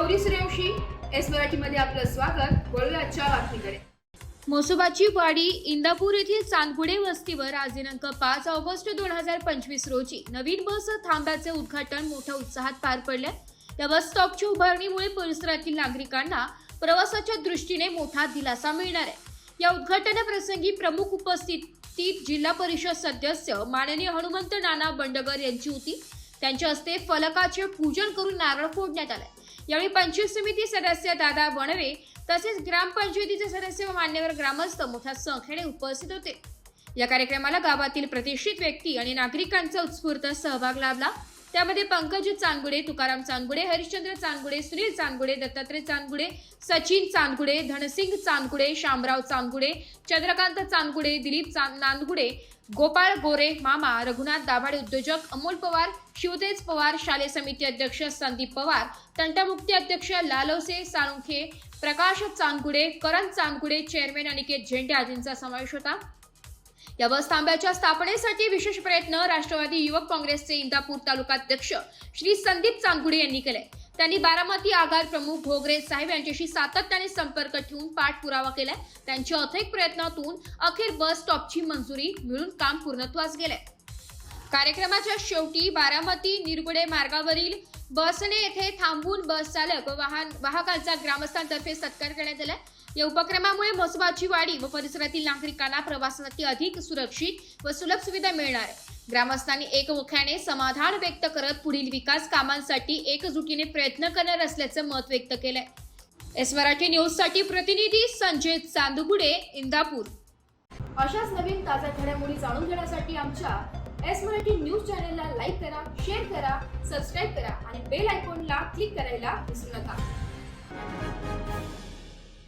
Gauri Suryavanshi S मराठीमध्ये आपलं स्वागत। वळूया आजच्या बातमीकडे। म्हसोबाची वाडी इंदापूर येथील चांदगुडे वस्तीवर आज दिनांक 5 ऑगस्ट 2025 रोजी नवीन बस थांब्याचे उद्घाटन मोठ्या उत्साहात पार पडले। या बस स्टॉपची उभारणीमुळे परिसरातील नागरिकांना प्रवासाच्या दृष्टीने मोठा दिलासा मिळणार आहे। या उद्घाटनाप्रसंगी प्रमुख उपस्थितीत जिल्हा परिषद सदस्य माननीय हनुमंत नाना बंडगर यांची होती। त्यांच्या हस्ते फलकाचे पूजन करून नारळ फोडण्यात आले। यावेळी पंचायत समिती सदस्य दादा बनवे तसेच ग्रामपंचायतीचे सदस्य व मान्यवर ग्रामस्थ मोठ्या संख्येने उपस्थित होते। या कार्यक्रमाला गावातील प्रतिष्ठित व्यक्ती आणि नागरिकांचा उत्स्फूर्त सहभाग लाभला। त्यामध्ये पंकज चांदगुडे, तुकाराम चांदगुडे, हरिश्चंद्र चांदगुडे, सुनील चांदगुडे, दत्तात्रय चांदगुडे, सचिन चांदगुडे, धनसिंग चांदगुडे, शामराव चांदगुडे, चंद्रकांत चांदगुडे, दिलीप नांदगुडे, गोपाळ गोरे मामा, रघुनाथ दाभाडे उद्योजक, अमोल पवार, शिवतेज पवार, शालेय समिती अध्यक्ष संदीप पवार, तंटामुक्ती अध्यक्ष लालवसे साळुंखे, प्रकाश चांदगुडे, करण चांदगुडे, चेअरमॅन अनिकेत झेंडे आदींचा समावेश होता। या बस थांब्याच्या स्थापनेसाठी विशेष प्रयत्न राष्ट्रवादी युवक काँग्रेसचे इंदापूर तालुका अध्यक्ष श्री संदीप चांदगुडे यांनी केले। त्यांनी बारामती आगार प्रमुख घोगरे साहेब यांच्याशी सातत्याने संपर्क ठेवून पाठपुरावा केलाय। त्यांच्या अथक प्रयत्नातून अखेर बस स्टॉपची मंजुरी मिळून काम पूर्णत्वास गेले। कार्यक्रमाच्या शेवटी बारामती निरगुडे मार्गावरील बसने येथे थांबून बस चालक व वाहकांचा ग्रामस्थांतर्फे सत्कार करण्यात आला। या उपक्रमामुळे म्हसोबाची वाडी व परिसरातील नागरिकांना प्रवासासाठी अधिक सुरक्षित व सुलभ सुविधा मिळणार आहे। ग्रामस्थांनी एकमुखाने समाधान व्यक्त करत पुढील विकास कामांसाठी एकजुटीने प्रयत्न करणार असल्याचं मत व्यक्त केलंय। एस मराठी न्यूज साठी प्रतिनिधी संजय चांदगुडे, इंदापूर। अशाच नवीन ताज्या घडामोडी जाणून घेण्यासाठी आमच्या एस मराठी न्यूज चॅनलला लाईक करा, शेअर करा, सबस्क्राईब करा आणि बेल आयकॉनला क्लिक करायला विसरू नका।